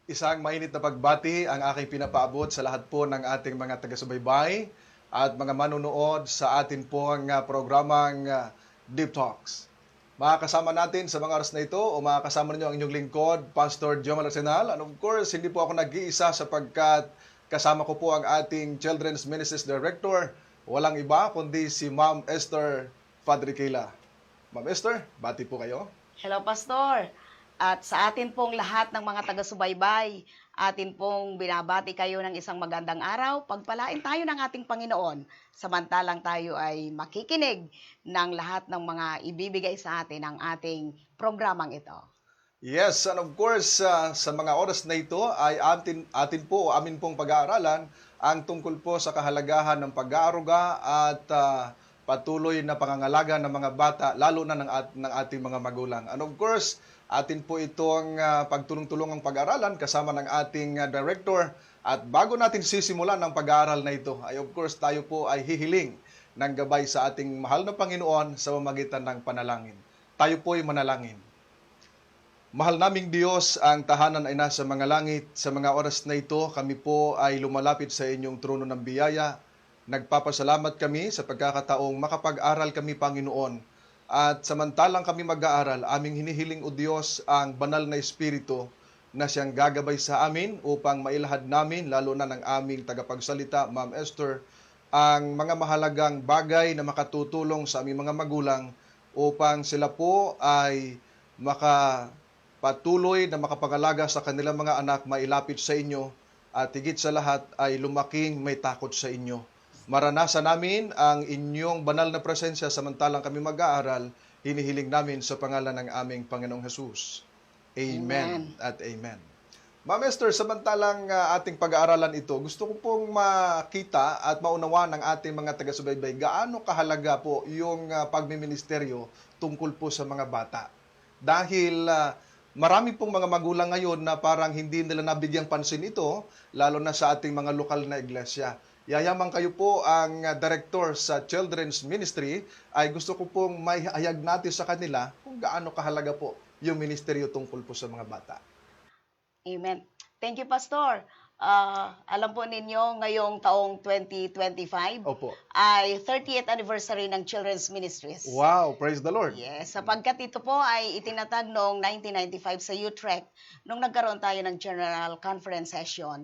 Isang mainit na pagbati ang aking pinapaabot sa lahat po ng ating mga taga-subaybay at mga manunood sa atin pong programang Deep Talks. Makakasama natin sa mga oras na ito o makakasama ninyo ang inyong lingkod, Pastor Jomar Arsenal. And of course, hindi po ako nag-iisa sapagkat kasama ko po ang ating Children's Ministries Director. Walang iba kundi si Ma'am Esther Fadrikila. Ma'am Esther, bati po kayo. Hello, Pastor. At sa atin pong lahat ng mga taga-subaybay, atin pong binabati kayo ng isang magandang araw. Pagpalain tayo ng ating Panginoon, samantalang tayo ay makikinig ng lahat ng mga ibibigay sa atin ng ating programang ito. Yes, and of course, sa mga oras na ito ay atin po o amin pong pag-aaralan ang tungkol po sa kahalagahan ng pag-aaruga at patuloy na pangangalaga ng mga bata, lalo na ng ating mga magulang. And of course, atin po itong pagtulong-tulungang pag-aaralan kasama ng ating director. At bago natin sisimulan ng pag-aaral na ito, ay of course tayo po ay hihiling ng gabay sa ating mahal na Panginoon sa pamamagitan ng panalangin. Tayo po ay manalangin. Mahal naming Diyos, ang tahanan ay nasa mga langit. Sa mga oras na ito, kami po ay lumalapit sa inyong trono ng biyaya. Nagpapasalamat kami sa pagkakataong makapag-aral kami, Panginoon. At samantalang kami mag-aaral, aming hinihiling o Diyos ang banal na Espiritu na siyang gagabay sa amin upang mailahad namin, lalo na ng aming tagapagsalita, Ma'am Esther, ang mga mahalagang bagay na makatutulong sa aming mga magulang upang sila po ay makapatuloy na makapangalaga sa kanilang mga anak, mailapit sa inyo, at higit sa lahat ay lumaking may takot sa inyo. Maranasan namin ang inyong banal na presensya samantalang kami mag-aaral, hinihiling namin sa pangalan ng aming Panginoong Hesus. Amen at amen. Ma'am Esther, samantalang ating pag-aaralan ito, gusto ko pong makita at maunawaan ng ating mga taga-subaybay gaano kahalaga po yung pagmiministeryo tungkol po sa mga bata. Dahil marami pong mga magulang ngayon na parang hindi nila nabigyang pansin ito, lalo na sa ating mga lokal na iglesia. Yayamang kayo po ang director sa Children's Ministry, ay gusto ko pong maihayag natin sa kanila kung gaano kahalaga po yung ministeryo tungkol po sa mga bata. Amen. Thank you, Pastor. Alam po ninyo, ngayong taong 2025 Opo. ay 30th anniversary ng Children's Ministries. Wow, praise the Lord. Yes, sapagkat ito po ay itinatag noong 1995 sa Utrecht nung nagkaroon tayo ng General Conference Session.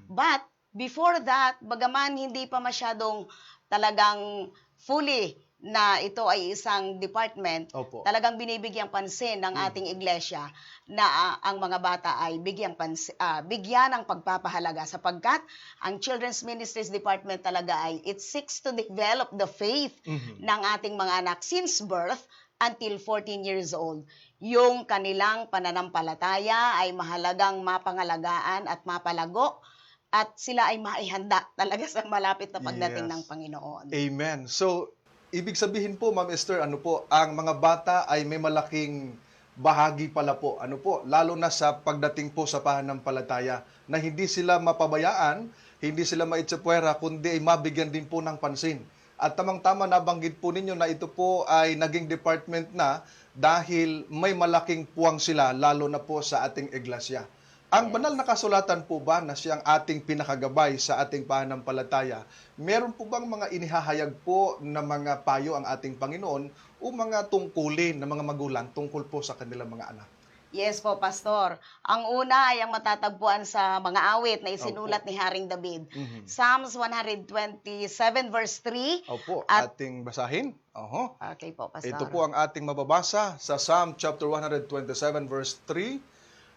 But before that, bagaman hindi pa masyadong talagang fully na ito ay isang department, Opo. talagang binibigyang pansin ng ating iglesia na ang mga bata ay bigyan ng pagpapahalaga sapagkat ang Children's Ministries Department talaga ay it seeks to develop the faith ng ating mga anak since birth until 14 years old. Yung kanilang pananampalataya ay mahalagang mapangalagaan at mapalago at sila ay maihanda talaga sa malapit na pagdating Yes. ng Panginoon. Amen. So, ibig sabihin po, Ma'am Esther, ang mga bata ay may malaking bahagi pala po, lalo na sa pagdating po sa pananampalataya, na hindi sila mapabayaan, hindi sila maitsapwera, kundi ay mabigyan din po ng pansin. At tamang-tama nabanggit po ninyo na ito po ay naging department na dahil may malaking puwang sila, lalo na po sa ating iglesia. Ang banal na kasulatan po ba na siyang ating pinakagabay sa ating pananampalataya, meron po bang mga inihahayag po na mga payo ang ating Panginoon o mga tungkulin ng mga magulang tungkol po sa kanilang mga anak? Yes po, Pastor. Ang una ay ang matatagpuan sa mga awit na isinulat ni Haring David. Psalms 127 verse 3. Opo, At- ating basahin. Oho. Okay po, Pastor. Ito po ang ating mababasa sa Psalm chapter 127 verse 3.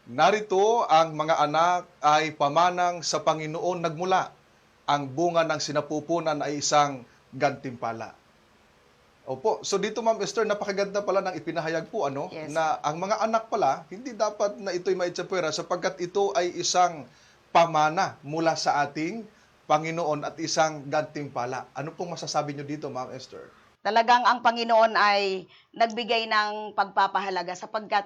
Narito ang mga anak ay pamanang sa Panginoon nagmula. Ang bunga ng sinapupunan ay isang gantimpala. Opo. So dito, Ma'am Esther, napakaganda pala ng ipinahayag po, Yes. na ang mga anak pala, hindi dapat na ito'y maitsapwera sapagkat ito ay isang pamana mula sa ating Panginoon at isang gantimpala. Ano pong masasabi nyo dito, Ma'am Esther? Talagang ang Panginoon ay nagbigay ng pagpapahalaga sapagkat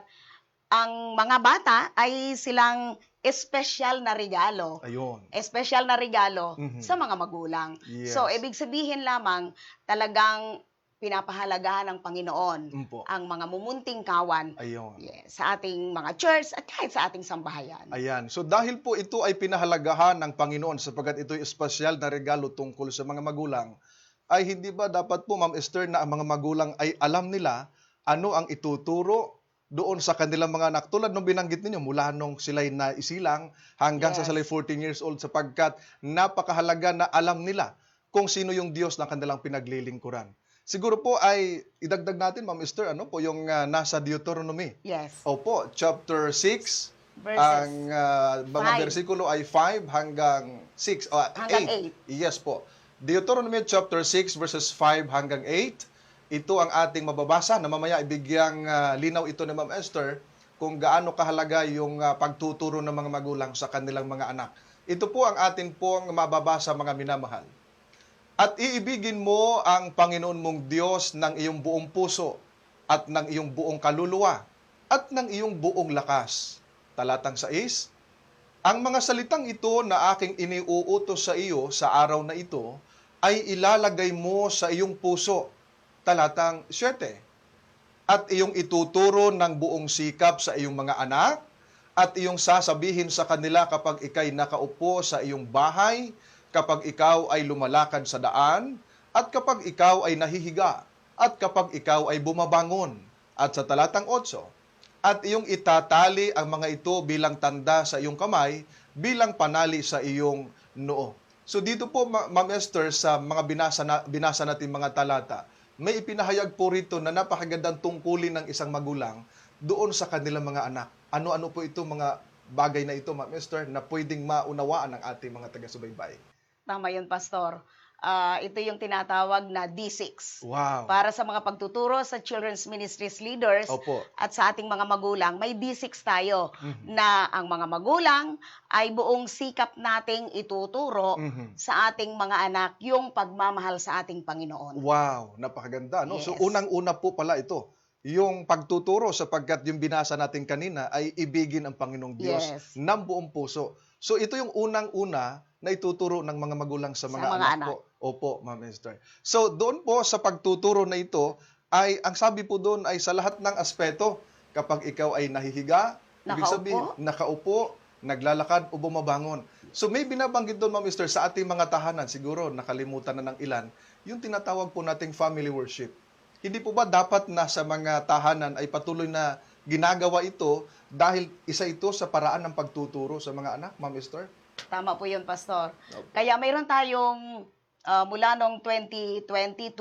ang mga bata ay silang espesyal na regalo. Ayun. Espesyal na regalo sa mga magulang. Yes. So, ibig sabihin lamang, talagang pinapahalagahan ng Panginoon Po. ang mga mumunting kawan Ayun. sa ating mga church at kahit sa ating sambahayan. Ayan. So dahil po ito ay pinahalagahan ng Panginoon sapagkat ito ay espesyal na regalo tungkol sa mga magulang, ay hindi ba dapat po, Ma'am Esther, na ang mga magulang ay alam nila ano ang ituturo doon sa kanilang mga anak? Tulad nung binanggit ninyo, mula nung sila'y naisilang hanggang sa Yes. sila'y 14 years old sapagkat napakahalaga na alam nila kung sino yung Diyos na kanilang pinaglilingkuran. Siguro po ay idagdag natin, Ma'am Esther, ano po yung nasa Deuteronomy. Yes. Opo, chapter 6. Verses Ang mga 5. bersikulo ay 5 hanggang 6. Hanggang 8. Yes po. Deuteronomy chapter 6 verses 5 hanggang 8. Ito ang ating mababasa na mamaya ibigyang linaw ito ni Ma'am Esther kung gaano kahalaga yung pagtuturo ng mga magulang sa kanilang mga anak. Ito po ang atin pong mababasa, mga minamahal. At iibigin mo ang Panginoon mong Diyos ng iyong buong puso at ng iyong buong kaluluwa at ng iyong buong lakas. Talatang 6. Ang mga salitang ito na aking iniuutos sa iyo sa araw na ito ay ilalagay mo sa iyong puso. Talatang 7. At iyong ituturo ng buong sikap sa iyong mga anak at iyong sasabihin sa kanila kapag ikay nakaupo sa iyong bahay, kapag ikaw ay lumalakad sa daan, at kapag ikaw ay nahihiga, at kapag ikaw ay bumabangon. At sa talatang 8, at iyong itatali ang mga ito bilang tanda sa iyong kamay, bilang panali sa iyong noo. So dito po, Ma'am Esther, sa mga binasa natin mga talata, may ipinahayag po rito na napakagandang tungkulin ng isang magulang doon sa kanilang mga anak. Ano-ano po ito, mga bagay na ito, Ma'am Esther, na pwedeng maunawaan ng ating mga taga-subaybay? Tama yun, Pastor. Ito yung tinatawag na D6. Wow. Para sa mga pagtuturo sa Children's Ministries leaders Opo. at sa ating mga magulang, may D6 tayo na ang mga magulang ay buong sikap nating ituturo sa ating mga anak yung pagmamahal sa ating Panginoon. Wow, napakaganda, no? So Yes. unang-una po pala ito, yung pagtuturo sapagkat yung binasa natin kanina ay ibigin ang Panginoong Diyos Yes. ng buong puso. So ito yung unang-una na ituturo ng mga magulang sa mga, mga anak anak. po. Opo, Ma'am Esther. So doon po sa pagtuturo na ito, ay ang sabi po doon ay sa lahat ng aspeto, kapag ikaw ay nahihiga, ibig Nakaupo. sabihin, nakaupo, naglalakad o bumabangon. So may binabanggit doon, Ma'am Esther, sa ating mga tahanan, siguro nakalimutan na ng ilan, yung tinatawag po nating family worship. Hindi po ba dapat na sa mga tahanan ay patuloy na ginagawa ito dahil isa ito sa paraan ng pagtuturo sa mga anak, Ma'am Esther? Tama po yun, Pastor. Opo. Kaya mayroon tayong mula noong 2022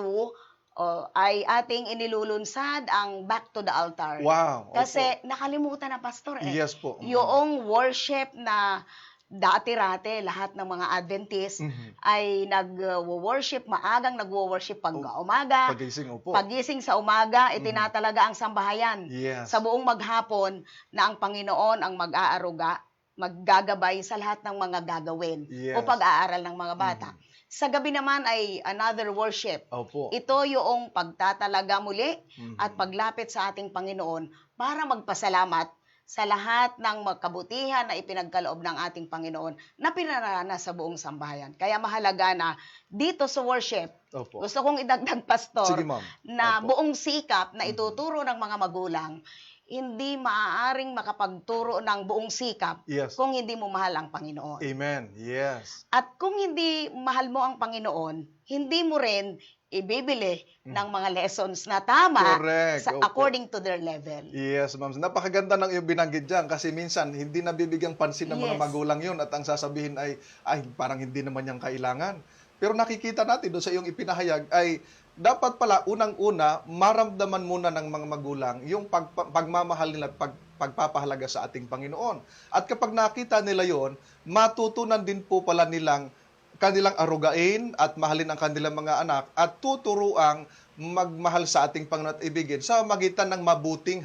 ay ating inilulunsad ang Back to the Altar. Wow. Opo. Kasi nakalimutan na, Pastor, eh. Yes po. Yung worship na dati-rate, lahat ng mga Adventist ay nag-worship, maagang nag-worship pag umaga. Pagising, opo. Pagising sa umaga, itinatalaga ang sambahayan. Yes. Sa buong maghapon na ang Panginoon ang mag-aaruga, maggagabay sa lahat ng mga gagawin Yes. o pag-aaral ng mga bata. Sa gabi naman ay another worship. Opo. Ito yung pagtatalaga muli at paglapit sa ating Panginoon para magpasalamat sa lahat ng magkabutihan na ipinagkaloob ng ating Panginoon na pinarana sa buong sambahayan. Kaya mahalaga na dito sa worship, Opo. gusto kong idagdag, Pastor, Sige, Ma'am. na Opo. buong sikap na ituturo ng mga magulang, hindi maaaring makapagturo ng buong sikap Yes. kung hindi mo mahal ang Panginoon. Amen. Yes. At kung hindi mahal mo ang Panginoon, hindi mo rin ibibili ng mga lessons na tama Correct. Opo. according to their level. Yes, ma'am. Napakaganda ng iyong binanggit dyan kasi minsan hindi nabibigyang pansin ng mga Yes. magulang yun at ang sasabihin ay parang hindi naman niyang kailangan. Pero nakikita natin doon sa iyong ipinahayag ay dapat pala unang-una maramdaman muna ng mga magulang yung pagmamahal nila at pagpapahalaga sa ating Panginoon. At kapag nakita nila yon, matutunan din po pala nilang kanilang arugain at mahalin ang kanilang mga anak at tuturuang magmahal sa ating Panginoon at ibigin sa magitan ng mabuting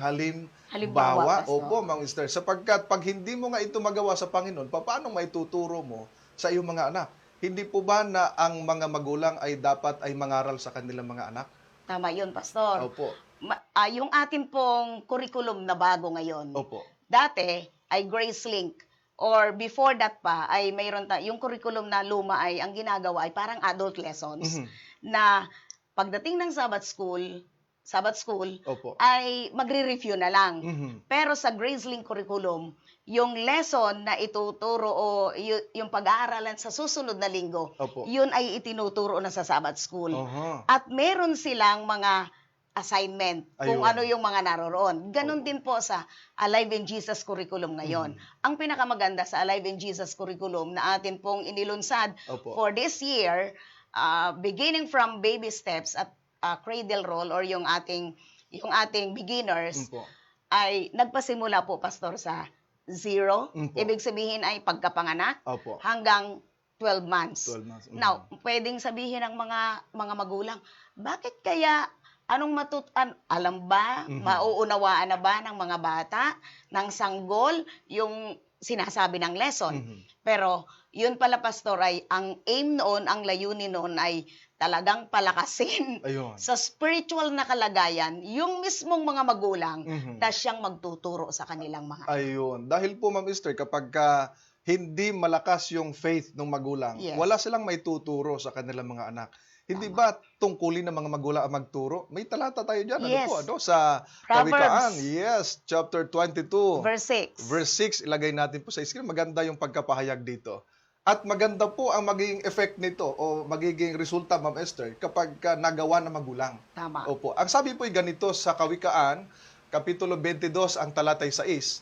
halimbawa. Pastor. Opo, Mang Esther. Sapagkat pag hindi mo nga ito magawa sa Panginoon, paano maituturo mo sa iyong mga anak? Hindi po ba na ang mga magulang ay dapat ay mangaral sa kanilang mga anak? Tama yun, Pastor. Opo. Yung atin pong curriculum na bago ngayon, Opo. dati ay Grace Link. Or before that pa, ay mayroon yung curriculum na luma ay ang ginagawa ay parang adult lessons na pagdating ng Sabbath school Opo. ay magre-review na lang. Mhm. Pero sa GraceLink curriculum, yung lesson na ituturo o yung pag-aaralan sa susunod na linggo, Opo. yun ay itinuturo na sa Sabbath school. Aha. At meron silang mga assignment kung Ayun. ano yung mga naroroon. Ganon Opo. din po sa Alive in Jesus curriculum ngayon. Ang pinakamaganda sa Alive in Jesus curriculum na atin pong inilunsad Opo. for this year, beginning from baby steps at cradle roll or yung ating beginners Opo. ay nagpasimula po, Pastor, sa 0. Opo. Ibig sabihin ay pagkapanganak Opo. hanggang 12 months. 12 months. Now, pwedeng sabihin ng mga magulang, bakit kaya alam ba, mauunawaan na ba ng mga bata, ng sanggol, yung sinasabi ng lesson? Pero, yun pala, Pastor, ay ang aim noon, ang layunin noon ay talagang palakasin Ayun. sa spiritual na kalagayan, yung mismong mga magulang na siyang magtuturo sa kanilang mga Ayun. Dahil po, Ma'am Esther, kapag hindi malakas yung faith ng magulang, Yes. wala silang may tuturo sa kanilang mga anak. Hindi ba tungkulin ng mga magulang ang magturo? May talata tayo dyan. Yes. Ano po? Sa Proverbs. Kawikaan. Yes. Chapter 22. verse 6. Verse 6. Ilagay natin po sa screen. Maganda yung pagkapahayag dito. At maganda po ang magiging effect nito o magiging resulta, Ma'am Esther, kapag nagawa ng magulang. Tama. Opo. Ang sabi po ay ganito sa Kawikaan, Kapitulo 22, ang talatay 6.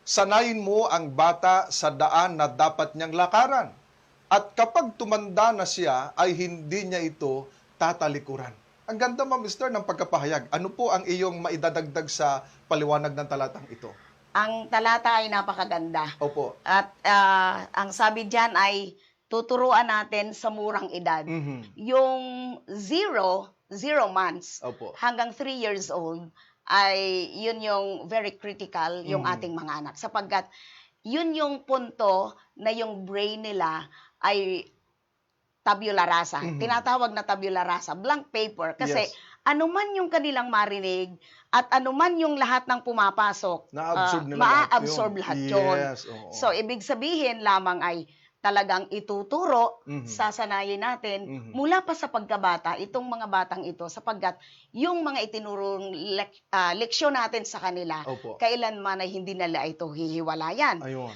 Sanayin mo ang bata sa daan na dapat niyang lakaran. At kapag tumanda na siya, ay hindi niya ito tatalikuran. Ang ganda, Ma'am Esther, ng pagkapahayag. Ano po ang iyong maidadagdag sa paliwanag ng talatang ito? Ang talata ay napakaganda. Opo. At ang sabi diyan ay tuturuan natin sa murang edad. Yung 0 months Opo. hanggang 3 years old ay yun yung very critical yung ating mga anak. Sapagkat yun yung punto na yung brain nila ay tabula rasa. Tinatawag na tabula rasa, blank paper. Kasi Yes. anuman yung kanilang marinig at anuman yung lahat ng pumapasok, Na-absorb nila maa-absorb lahat lahat yun. yun. Yes, oo. So, ibig sabihin lamang ay talagang ituturo, Mhm. sasanayin natin mula pa sa pagkabata, itong mga batang ito, sapagkat yung mga itinurong leksyon natin sa kanila, Opo. kailanman ay hindi nila ito hihiwalayan. Ayun.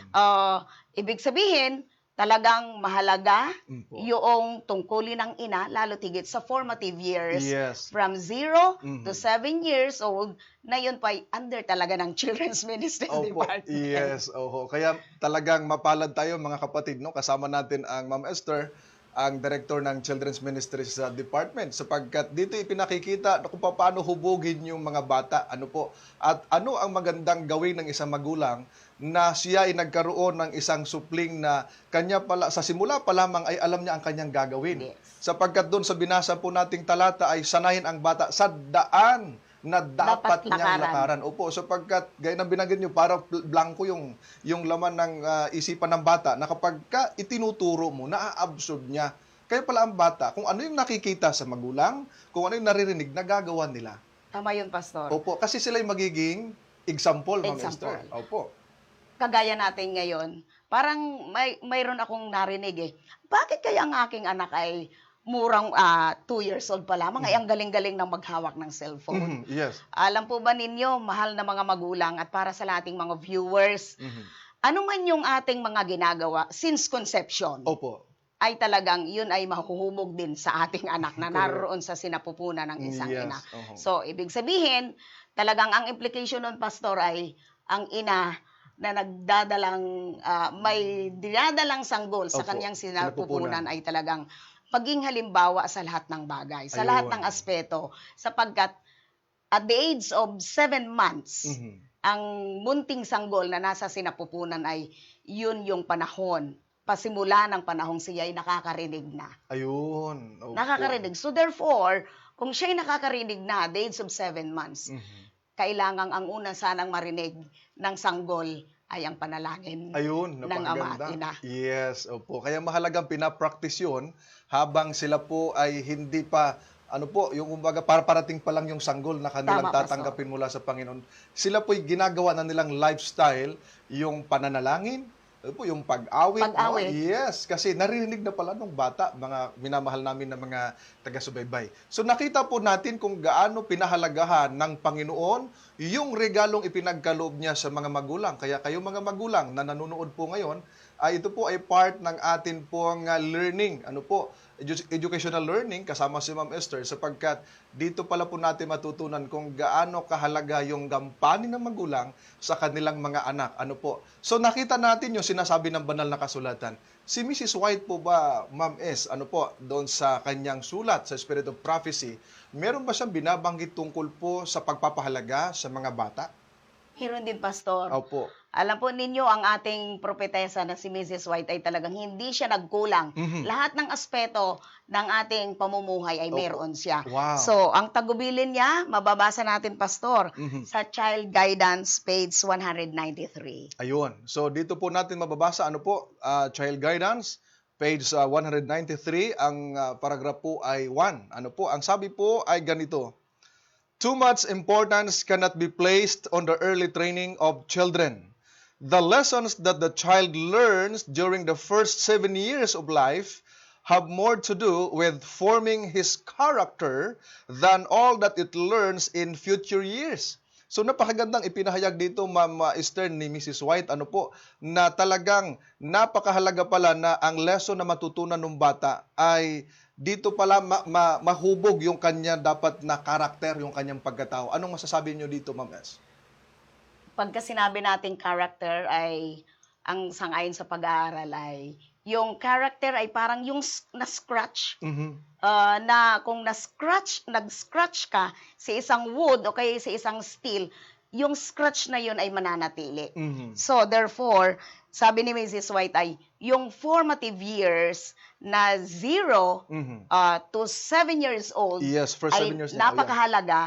Ibig sabihin, talagang mahalaga Opo. yung tungkulin ng ina, lalo tigit sa formative years, Yes. from 0 Mhm. to 7 years old, na yun pa ay under talaga ng Children's Ministries Opo, Department. yes, oho. Kaya talagang mapalad tayo mga kapatid, no? Kasama natin ang Ma'am Esther, ang Director ng Children's Ministries Department, sapagkat dito ipinakikita kung paano hubugin yung mga bata, ano po, at ano ang magandang gawin ng isang magulang na siya ay nagkaroon ng isang supling na kanya pala, sa simula pa lamang ay alam niya ang kanyang gagawin. Yes. Sapagkat doon sa binasa po nating talata ay sanayin ang bata sa daan na dapat niyang lakaran. Opo, sapagkat gaya ng binanggit niyo, parang blanco yung laman ng isipan ng bata na kapag itinuturo mo, naa-absorb niya. Kaya pala ang bata, kung ano yung nakikita sa magulang, kung ano yung naririnig, nagagawa nila. Tama yun, Pastor. Opo, kasi sila yung magiging example, Ma'am Example. Esther. Opo. Kagaya natin ngayon, parang mayroon akong narinig bakit kaya ang aking anak ay murang 2 years old pa lamang, ay ang galing-galing ng maghawak ng cellphone. Yes. Alam po ba ninyo, mahal na mga magulang at para sa ating mga viewers, ano man yung ating mga ginagawa since conception, Opo. ay talagang yun ay mahuhubog din sa ating anak na naroon sa sinapupunan ng isang Yes. ina. Oho. So, ibig sabihin, talagang ang implication nun, Pastor, ay ang ina na may dinadalang sanggol sa Opo, kanyang sinapupunan. sinapupunan ay talagang paging halimbawa sa lahat ng bagay, sa Ayun. lahat ng aspeto, sapagkat at the age of 7 months, ang munting sanggol na nasa sinapupunan ay yun yung panahon, pasimula ng panahong siya ay nakakarinig na. Ayun. Opo. Nakakarinig. So therefore, kung siya ay nakakarinig na at the age of 7 months, kailangan ang una sanang marinig ng sanggol ay ang panalangin Ayun, ng ama napakaganda. at ina. Yes, opo. Kaya mahalagang pinapractice yun habang sila po ay hindi pa, ano po, yung kumbaga parating pa lang yung sanggol na kanilang Tama, tatanggapin mula sa Panginoon. Sila po'y ginagawa na nilang lifestyle, yung pananalangin, Ano po, yung pag-awit. Pag-awit. No? Yes, kasi naririnig na pala nung bata, mga minamahal namin na mga taga-subaybay. So nakita po natin kung gaano pinahalagahan ng Panginoon yung regalong ipinagkaloob niya sa mga magulang. Kaya kayo mga magulang na nanonood po ngayon, ito po ay part ng atin pong learning. Ano po, educational learning kasama si Ma'am Esther sapagkat dito pala po natin matutunan kung gaano kahalaga yung gampanin ng magulang sa kanilang mga anak. Ano po? So nakita natin yung sinasabi ng banal na kasulatan. Si Mrs. White po ba, Ma'am S, ano po, doon sa kanyang sulat sa Spirit of Prophecy, meron ba siyang binabanggit tungkol po sa pagpapahalaga sa mga bata? Meron din, Pastor. Opo. Alam po ninyo, ang ating propetesa na si Mrs. White ay talagang hindi siya nagkulang. Mhm. Lahat ng aspeto ng ating pamumuhay ay Opo. meron siya. Wow. So, ang tagubilin niya, mababasa natin, Pastor, Mhm. sa Child Guidance, page 193. Ayun. So dito po natin mababasa ano po, Child Guidance, page 193, ang paragraph po ay 1. Ano po, ang sabi po ay ganito. Too much importance cannot be placed on the early training of children. The lessons that the child learns during the first 7 years of life have more to do with forming his character than all that it learns in future years. So napakagandang ipinahayag dito, Ma'am Esther, ni Mrs. White, ano po, na talagang napakahalaga pala na ang lesson na matutunan ng bata ay dito pala mahubog yung kanya dapat na karakter, yung kanyang pagkatao. Anong masasabi niyo dito, Ma'am S? Pagka sinabi nating character ay, ang sangayon sa pag-aaral ay, yung character ay parang yung na-scratch. Mhm. Na kung nag-scratch ka sa isang wood o kaya sa isang steel, yung scratch na yun ay mananatili. Mhm. So, therefore, sabi ni Mrs. White ay, yung formative years na 0 Mhm. to 7 years old Yes, first ay 7 years niya. Oh, yeah. napakahalaga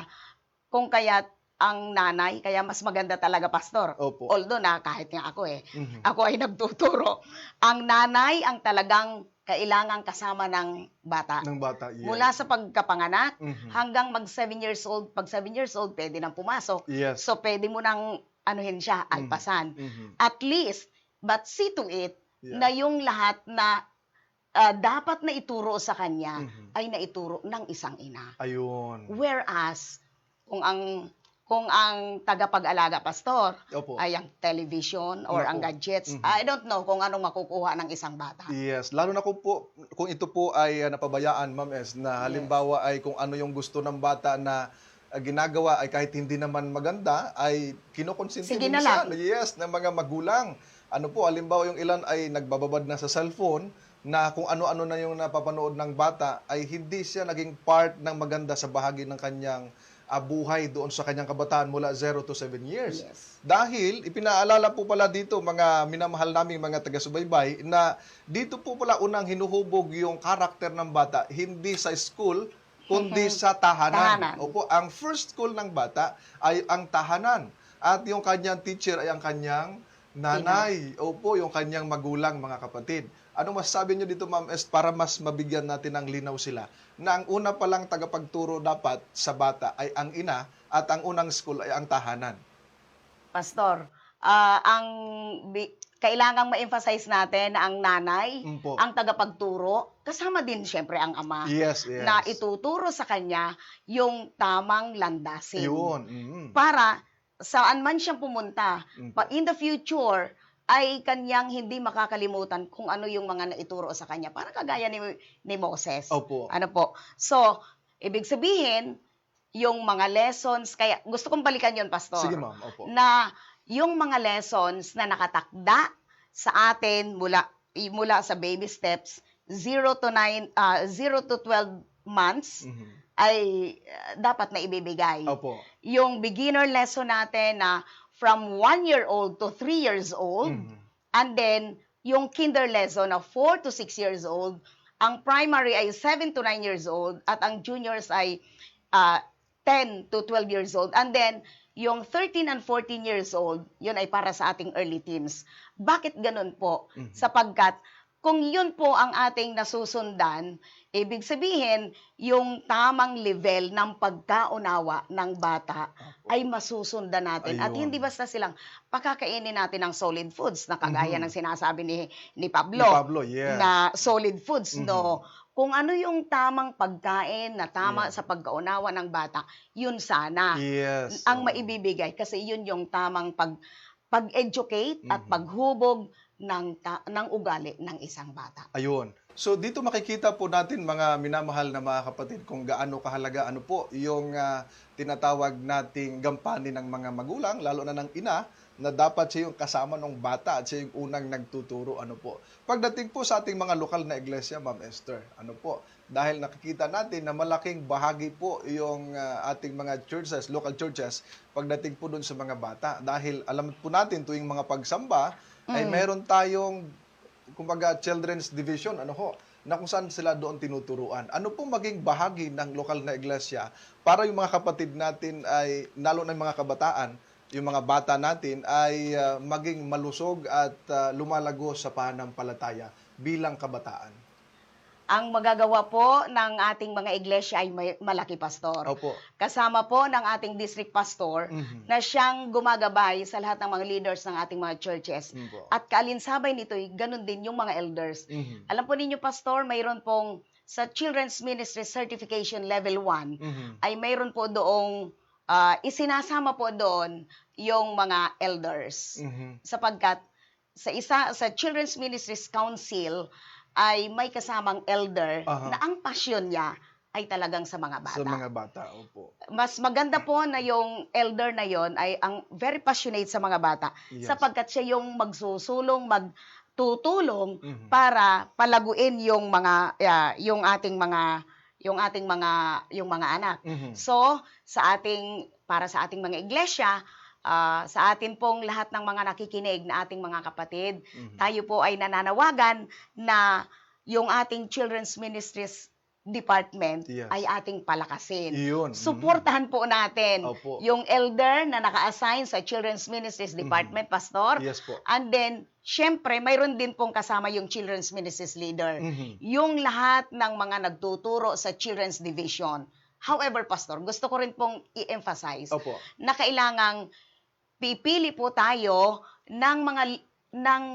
kung kaya ang nanay, kaya mas maganda talaga, Pastor. Opo. Although na kahit nga ako Mhm. ako ay nagtuturo. Ang nanay ang talagang kailangang kasama ng bata. Ng bata, yes. Mula sa pagkapanganak Mhm. hanggang mag 7 years old. Pag 7 years old, pwede nang pumasok. Yes. So, pwede mo nang anuhin siya, alpasan. Mhm. At least, but see to it Yeah. na yung lahat na dapat na ituro sa kanya Mhm. ay naituro ng isang ina. Ayun. Whereas, kung ang tagapag-alaga, Pastor, Opo. ay ang television or Naku. ang gadgets, Mhm. I don't know kung anong makukuha ng isang bata. Yes, lalo na kung ito po ay napabayaan, Ma'am S, na halimbawa ay kung ano yung gusto ng bata na ginagawa ay kahit hindi naman maganda, ay kinukonsinti Sige na minsan, lang. yes, ng mga magulang. Ano po, halimbawa yung ilan ay nagbababad na sa cellphone na kung ano-ano na yung napapanood ng bata ay hindi siya naging part ng maganda sa bahagi ng kanyang buhay doon sa kanyang kabataan mula 0 to 7 years. Yes. Dahil ipinaalala po pala dito mga minamahal naming mga taga-subaybay na dito po pala unang hinuhubog yung karakter ng bata hindi sa school kundi sa tahanan. Tahanan. Opo, ang first school ng bata ay ang tahanan at yung kanyang teacher ay ang kanyang nanay. Opo, yung kanyang magulang, mga kapatid. Ano masasabi niyo dito, Ma'am S, para mas mabigyan natin ng linaw sila na ang una palang tagapagturo dapat sa bata ay ang ina at ang unang school ay ang tahanan? Pastor, kailangang ma-emphasize natin na ang nanay, Po. ang tagapagturo, kasama din siyempre ang ama, Yes, yes. na ituturo sa kanya yung tamang landasin. Yun. Mhm. Para saan man siyang pumunta, Mm. in the future, ay kanyang hindi makakalimutan kung ano yung mga naituro sa kanya. Para kagaya ni Moses. Opo. Ano po? So, ibig sabihin, yung mga lessons, kaya gusto kong balikan yon, Pastor. Sige, Ma'am. Opo. Na yung mga lessons na nakatakda sa atin mula sa baby steps, 0 to 12 months, Mhm. ay dapat na ibibigay. Opo. Yung beginner lesson natin na from 1-year-old to 3 years old, Mhm. and then yung kinder lesson na 4 to 6 years old, ang primary ay 7 to 9 years old, at ang juniors ay 10 to 12 years old. And then, yung 13 and 14 years old, yun ay para sa ating early teens. Bakit ganun po? Mhm. Sapagkat kung yun po ang ating nasusundan, ibig sabihin, yung tamang level ng pagkaunawa ng bata ay masusundan natin. At Ayun. hindi basta silang pakakainin natin ng solid foods na kagaya Mhm. ng sinasabi ni Ni Pablo Pablo, yes. na solid foods, Mhm. no? Kung ano yung tamang pagkain na tama Yeah. sa pagkaunawa ng bata, yun sana Yes. ang oo. maibibigay kasi yun yung tamang pag-educate at Mhm. paghubog ng ugali ng isang bata. Ayun. So dito makikita po natin mga minamahal na mga kapatid kung gaano kahalaga ano po yung tinatawag nating gampanin ng mga magulang, lalo na ng ina, na dapat siya yung kasama ng bata at siya yung unang nagtuturo ano po. Pagdating po sa ating mga lokal na iglesia, Ma'am Esther, ano po, dahil nakikita natin na malaking bahagi po yung ating mga churches, local churches, pagdating po dun sa mga bata. Dahil alam po natin tuwing mga pagsamba, ay meron tayong kumbaga children's division na kung saan sila doon tinuturuan. Ano pong maging bahagi ng lokal na iglesia para yung mga kapatid natin ay lalo na yung mga kabataan, yung mga bata natin ay maging malusog at lumalago sa pananampalataya bilang kabataan. Ang magagawa po ng ating mga iglesia ay malaki, Pastor. Opo. Kasama po ng ating district pastor Mhm. na siyang gumagabay sa lahat ng mga leaders ng ating mga churches. Po. At kaalinsabay nito, ganun din yung mga elders. Mhm. Alam po ninyo, Pastor, mayroon pong sa Children's Ministry Certification Level 1, Mhm. ay mayroon po doong isinasama po doon yung mga elders. Mhm. Sapagkat sa Children's Ministries Council ay may kasamang elder Aha. na ang pasyon niya ay talagang sa mga Sa bata. mga bata, opo. Mas maganda po na yung elder na yon ay ang very passionate sa mga bata Yes. sapagkat siya yung magsusulong, magtutulong Mhm. para palaguin yung mga yung mga anak. Mhm. So, para sa ating mga iglesia, sa atin pong lahat ng mga nakikinig na ating mga kapatid, Mhm. tayo po ay nananawagan na yung ating Children's Ministries Department Yes. ay ating palakasin. Iyon. Suportahan po natin Opo. yung elder na naka-assign sa Children's Ministries Department, Pastor. Yes po. And then, syempre, mayroon din pong kasama yung Children's Ministries Leader. Mhm. Yung lahat ng mga nagtuturo sa Children's Division. However, Pastor, gusto ko rin pong i-emphasize Opo. na kailangang pipili po tayo ng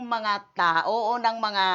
mga tao o ng mga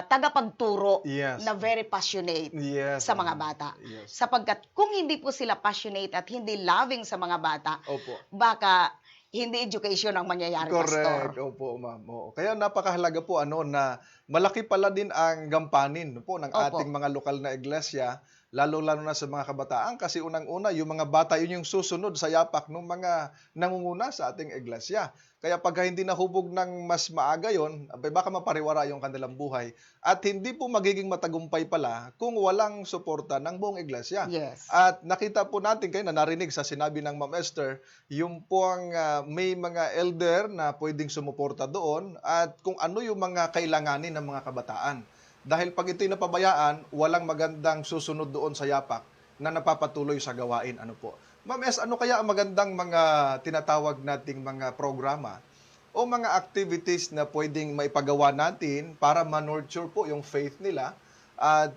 tagapagturo Yes. na very passionate Yes. sa mga bata. Yes. Sapagkat kung hindi po sila passionate at hindi loving sa mga bata, Opo. baka hindi education ang mangyayari, Correct. Pastor. Opo, ma'am. Oo. Kaya napakahalaga po na malaki pala din ang gampanin po ng Opo. ating mga lokal na iglesia, lalo-lalo na sa mga kabataan kasi unang-una yung mga bata yun yung susunod sa yapak ng mga nangunguna sa ating iglesia. Kaya pagka hindi nahubog ng mas maaga yon, baka mapariwara yung kanilang buhay at hindi po magiging matagumpay pala kung walang suporta ng buong iglesia. Yes. At nakita po natin kayo na narinig sa sinabi ng Ma'am Esther, yung po ang may mga elder na pwedeng sumuporta doon at kung ano yung mga kailanganin ng mga kabataan. Dahil pag ito'y napabayaan, walang magandang susunod doon sa yapak na napapatuloy sa gawain. Ano po? Ma'am Es, ano kaya ang magandang mga tinatawag nating mga programa o mga activities na pwedeng maipagawa natin para ma-nurture po yung faith nila at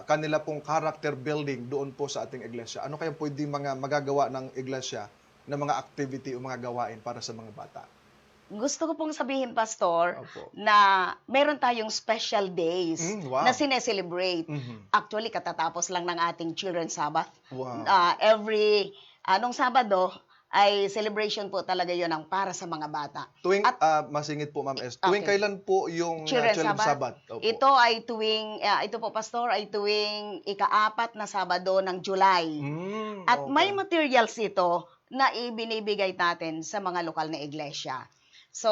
kanila pong character building doon po sa ating iglesia? Ano kaya pwedeng mga magagawa ng iglesia na mga activity o mga gawain para sa mga bata? Gusto ko pong sabihin, Pastor, Opo. na meron tayong special days Wow. na sineselebrate. Mhm. Actually, katatapos lang ng ating Children's Sabbath. Wow. Nung Sabado, ay celebration po talaga yon ang para sa mga bata. Tuwing, masingit po Ma'am Es, tuwing Okay. kailan po yung Children's Children's Sabbath. Sabbath? Opo. Ito po, Pastor, ay tuwing ika-4 na Sabado ng July. At Okay. may materials ito na ibinibigay natin sa mga lokal na iglesia. So,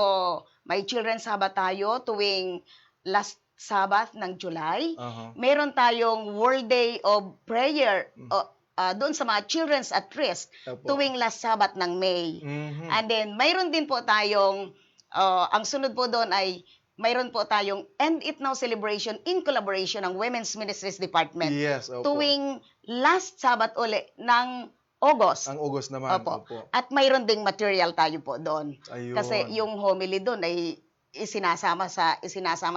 may Children's Sabbath tayo tuwing last Sabbath ng July. Aha. Meron tayong World Day of Prayer doon sa mga children's at risk Opo. tuwing last Sabbath ng May. Mhm. And then, mayroon din po tayong, ang sunod po doon ay, mayroon po tayong End It Now celebration in collaboration ng Women's Ministries Department. Yes, opo. Tuwing last Sabbath uli ng August. Ang August naman. Opo. Opo. At mayroon ding material tayo po doon. Ayun. Kasi yung homily doon ay isinasama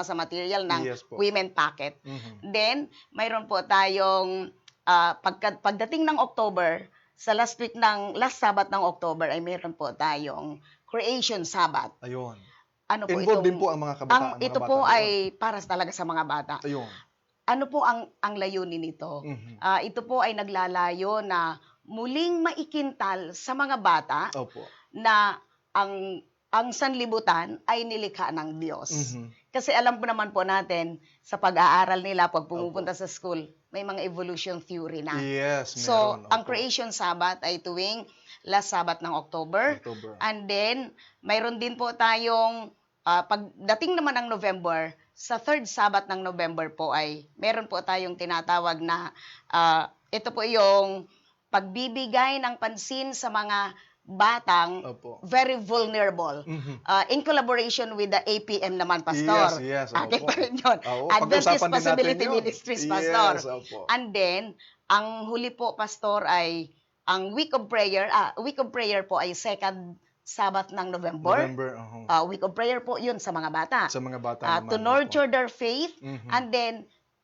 sa material ng Yes po. women packet. Mhm. Then, mayroon po tayong pagdating ng October, sa last Sabbath ng October ay mayroon po tayong Creation Sabbath. Ayun. Ano po Involved din itong po ang mga kabataan, mga ito bata po doon. ay para talaga sa mga bata. Ayun. Ano po ang layunin nito? Mhm. Ito po ay naglalayo na muling maikintal sa mga bata Opo. na ang sanlibutan ay nilikha ng Diyos. Mhm. Kasi alam po naman po natin sa pag-aaral nila pag pumupunta sa school, may mga evolution theory na. Yes, So, meron. ang Opo. Creation Sabbath ay tuwing last Sabbath ng October. October. And then, mayroon din po tayong, pagdating naman ng November, sa third Sabbath ng November po ay meron po tayong tinatawag na, ito po yung pagbibigay ng pansin sa mga batang Opo. very vulnerable. Mhm. In collaboration with the APM naman, Pastor. Yes, Atin opo. pa rin yun. Oo, Adventist pag-usapan din Possibility natin yun. Ministries, Yes, Pastor. opo. And then, ang huli po, Pastor, ay ang Week of Prayer. Week of Prayer po ay second Sabbath ng November. Week of Prayer po yun sa mga bata. Sa mga bata naman. To nurture their faith. Mhm. And then,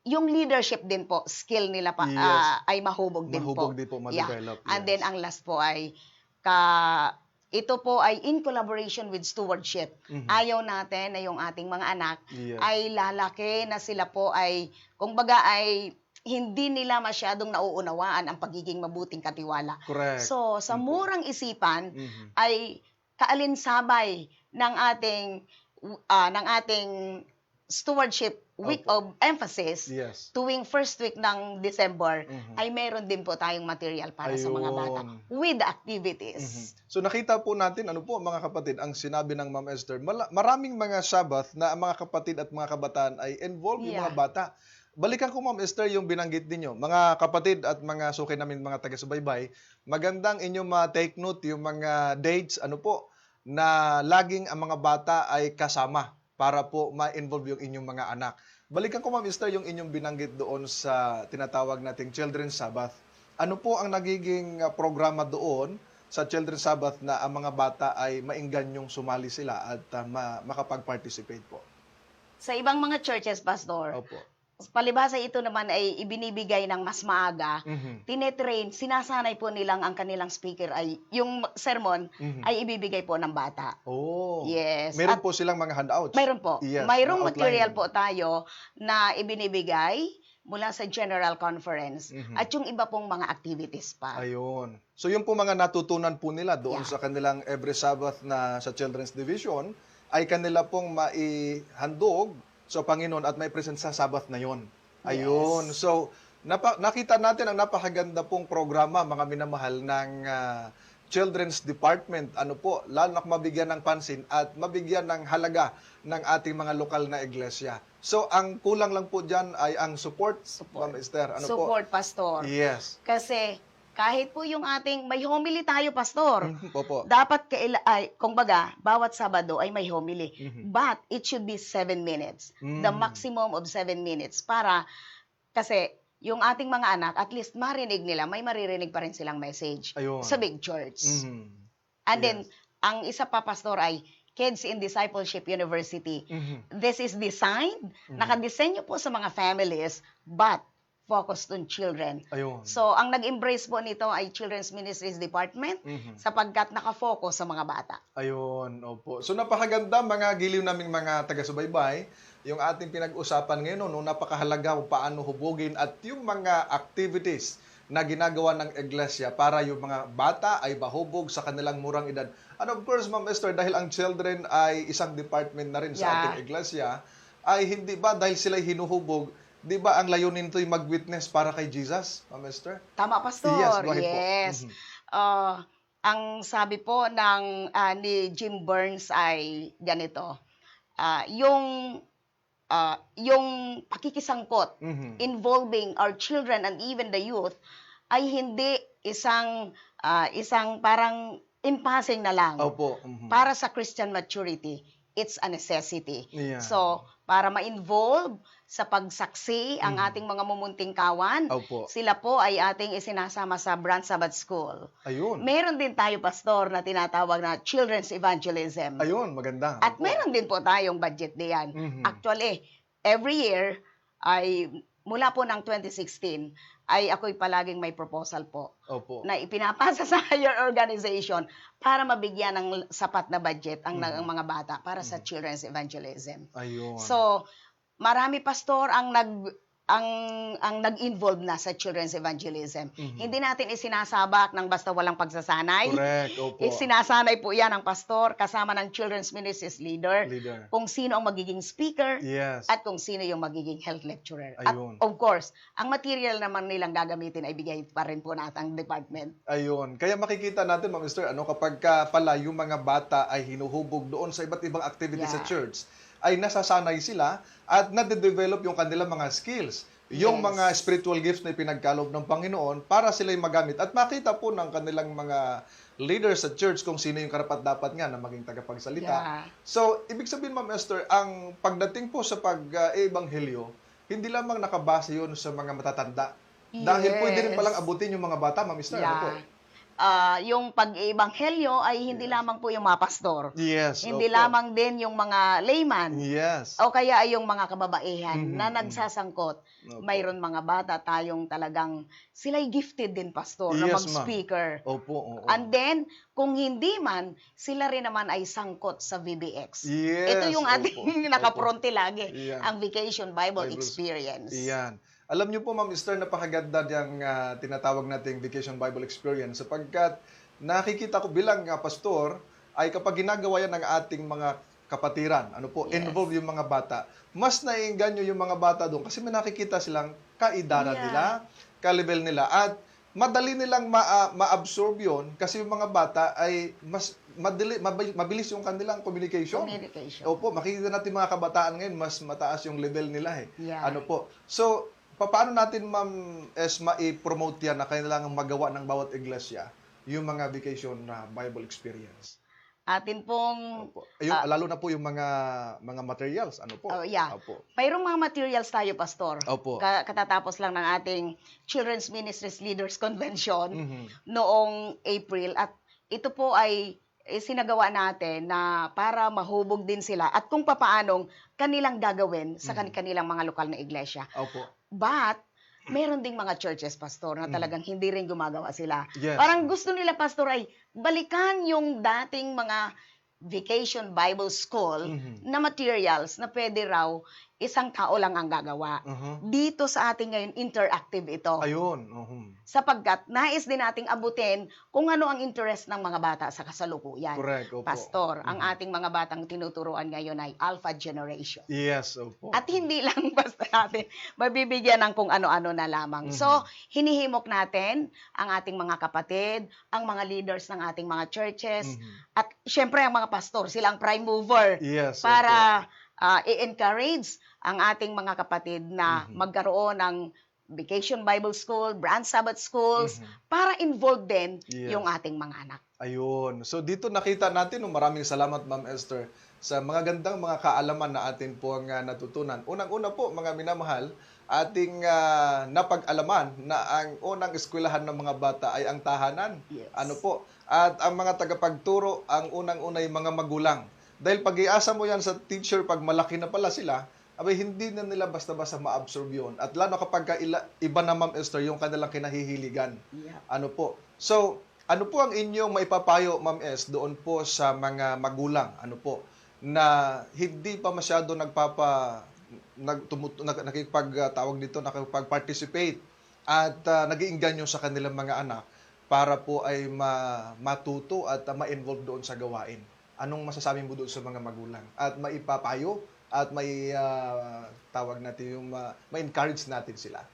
yung leadership din po, skill nila pa, Yes. ay mahubog din po. Mahubog din po ma-develop. And yes. then, ang last po ay, ito po ay in collaboration with stewardship. Mhm. Ayaw natin na yung ating mga anak Yes. ay lalaki na sila po ay, kumbaga ay, hindi nila masyadong nauunawaan ang pagiging mabuting katiwala. Correct. So, sa murang isipan, Mhm. ay kaalinsabay ng ating stewardship week of emphasis Yes. tuwing first week ng December Mhm. ay meron din po tayong material para sa mga bata Ayun. with the activities. So nakita po natin, ano po mga kapatid, ang sinabi ng Ma'am Esther, maraming mga Sabbath na ang mga kapatid at mga kabataan ay involved yung Yeah. mga bata. Balikan ko Ma'am Esther yung binanggit ninyo. Mga kapatid at mga suki namin mga taga-subaybay, magandang inyong ma-take note yung mga dates, ano po, na laging ang mga bata ay kasama para po ma-involve yung inyong mga anak. Balikan ko Ma'am Esther yung inyong binanggit doon sa tinatawag nating Children's Sabbath. Ano po ang nagiging programa doon sa Children's Sabbath na ang mga bata ay mainggan sumali sila at makapag-participate po? Sa ibang mga churches, Pastor, Opo. palibhasa ito naman ay ibinibigay ng mas maaga, Mhm. tinetrain, sinasanay po nilang ang kanilang speaker ay, yung sermon Mhm. ay ibibigay po ng bata. Oh. Yes. Meron At po silang mga handouts. mayroon po. Yes, Mayroong na outline. material po tayo na ibinibigay mula sa General Conference Mhm. at yung iba pong mga activities pa. Ayun. So yung po mga natutunan po nila doon Yeah. sa kanilang every Sabbath na sa Children's Division ay kanila pong maihandog sa Panginoon at may present sa Sabbath na yon. Ayun. Yes. So nakita natin ang napakaganda pong programa, mga minamahal, ng Children's Department. Ano po, lalo na mabigyan ng pansin at mabigyan ng halaga ng ating mga lokal na iglesia. So ang kulang lang po dyan ay ang support. Ma'am Esther. Ano Support, po? Pastor. Yes. Kasi kahit po yung may homily tayo, Pastor. Opo. Dapat kumbaga, bawat Sabado ay may homily. Mhm. But it should be 7 minutes. The Mm. maximum of 7 minutes para kasi yung ating mga anak, at least marinig nila, may maririnig pa rin silang message Ayun. sa big church. Mhm. And then, Yes. ang isa pa, Pastor, ay Kids in Discipleship University. Mhm. This is designed, nakadesenyo po sa mga families, but focused on children. Ayun. So, ang nag-embrace po nito ay Children's Ministries Department Mhm. sapagkat nakafocus sa mga bata. Ayun, opo. So napakaganda mga giliw naming mga taga-subaybay, yung ating pinag-usapan ngayon, no, napakahalaga kung paano hubugin at yung mga activities na ginagawa ng iglesia para yung mga bata ay mahubog sa kanilang murang edad. And of course, Ma'am Esther, dahil ang children ay isang department na rin sa Yeah. ating iglesia, ay hindi ba dahil sila hinuhubog, di ba ang layunin nito ay mag-witness para kay Jesus, Ma'am Esther? Tama, Pastor. Yes, go ahead po. Yes. Mhm. Ang sabi po ni Jim Burns ay ganito. Yung pakikisangkot Mhm. involving our children and even the youth ay hindi isang parang impassing na lang Opo. Mhm. para sa Christian maturity. it's a necessity. Yeah. So, para ma-involve sa pagsaksi ang ating mga mumunting kawan, Opo. sila po ay ating isinasama sa Branch Sabbath School. Ayun. Meron din tayo, Pastor, na tinatawag na Children's Evangelism. Ayun, maganda. At Opo. meron din po tayong budget diyan. Mhm. Actually, every year ay mula po ng 2016 ay ako'y palaging may proposal po Opo. na ipinapasa sa higher organization para mabigyan ng sapat na budget ang mga bata para sa children's evangelism. Ayun. So, marami, Pastor, ang nag-involve na sa children's evangelism. Hindi natin isinasabak ng basta walang pagsasanay. Correct. Opo. Isinasanay po yan ng pastor kasama ng children's ministries leader, Leader. kung sino ang magiging speaker Yes. at kung sino yung magiging health lecturer. Ayun. At of course, ang material naman nilang gagamitin ay bigay pa rin po natin ang department. Ayun. Kaya makikita natin, Ma'am Esther, kapag pala yung mga bata ay hinuhubog doon sa iba't ibang activities sa Yeah. church, ay nasasanay sila at nade-develop yung kanilang mga skills. Yung Yes. mga spiritual gifts na ipinagkaloob ng Panginoon para sila'y magamit at makita po ng kanilang mga leaders sa church kung sino yung karapat-dapat nga na maging tagapagsalita. Yeah. So, ibig sabihin, Ma'am Esther, ang pagdating po sa pag-ebanghelyo, hindi lamang nakabase yun sa mga matatanda. Dahil pwede rin Yes. palang abutin yung mga bata, Ma'am Esther. Ano po? Yung pag-ebanghelyo ay hindi lamang po yung mga pastor. Yes. Hindi opo. lamang din yung mga layman. Yes. O kaya ay yung mga kababaihan na nagsasangkot. Opo. Mayroon mga bata tayong talagang sila'y gifted din, pastor, na Yes, mag-speaker. Opo. Oo. And then, kung hindi man, sila rin naman ay sangkot sa VBX. Yes. Ito yung ating opo. nakapronte lagi, Yan. ang Vacation Bible Bible- Experience. Iyan. Alam niyo po, Ma'am Esther, napakaganda yung tinatawag nating Vacation Bible Experience sapagkat nakikita ko bilang pastor ay kapag ginagawa yan ng ating mga kapatiran, Yes. involve yung mga bata, mas naiengganyo yung mga bata doon kasi may nakikita silang kaedaran Yeah. nila, ka-level nila, at madali nilang ma-absorb yun kasi yung mga bata ay mas mabilis yung kanilang communication. Opo, makikita natin mga kabataan ngayon, mas mataas yung level nila eh. Yeah. Ano po? So, paano natin, Ma'am Esma, i-promote yan na kailangang magawa ng bawat iglesia yung mga vacation na Bible experience? Atin pong, Opo. Lalo na po yung mga materials. Ano po? yeah. Opo. mayroong mga materials tayo, pastor. Opo. Katatapos lang ng ating Children's Ministries Leaders Convention Mhm. noong April. At ito po ay sinagawa natin na para mahubog din sila at kung papaanong kanilang gagawin sa kanilang mga lokal na iglesia. Opo. But, meron ding mga churches, pastor, na talagang hindi rin gumagawa sila. Yes. Parang gusto nila, pastor, ay balikan yung dating mga Vacation Bible School na materials na pwede raw isang tao lang ang gagawa. Dito sa ating ngayon, interactive ito. Ayun. Sapagkat nais din nating abutin kung ano ang interest ng mga bata sa kasalukuyan. Correct. Opo. Pastor, ang ating mga batang tinuturuan ngayon ay Alpha Generation. Yes. Opo. At hindi lang basta natin mabibigyan ng kung ano-ano na lamang. So, hinihimok natin ang ating mga kapatid, ang mga leaders ng ating mga churches, at syempre ang mga pastor, sila ang prime mover Yes. para i-encourage ang ating mga kapatid na magkaroon ng Vacation Bible School, Branch Sabbath Schools, para involved din Yes. yung ating mga anak. Ayun. So dito nakita natin, maraming salamat, Ma'am Esther, sa mga gandang mga kaalaman na atin po ang natutunan. Unang-una po, mga minamahal, ating napag-alaman na ang unang eskwelahan ng mga bata ay ang tahanan. Yes. Ano po? At ang mga tagapagturo, ang unang-unay mga magulang. Dahil pag-iasa mo yan sa teacher, pag malaki na pala sila, abay hindi na nila basta-basta ma-absorb yun. At lalo kapag iba na, Ma'am Esther, yung kanilang kinahihiligan. Yeah. Ano po? So, ano po ang inyong maipapayo, Ma'am Es, doon po sa mga magulang, ano po, na hindi pa masyado nakipag-participate at nag-iinganyo sa kanilang mga anak para po ay matuto at ma-involve doon sa gawain. Anong masasabi mo doon sa mga magulang? At maipapayo at tawag natin yung ma-encourage natin sila.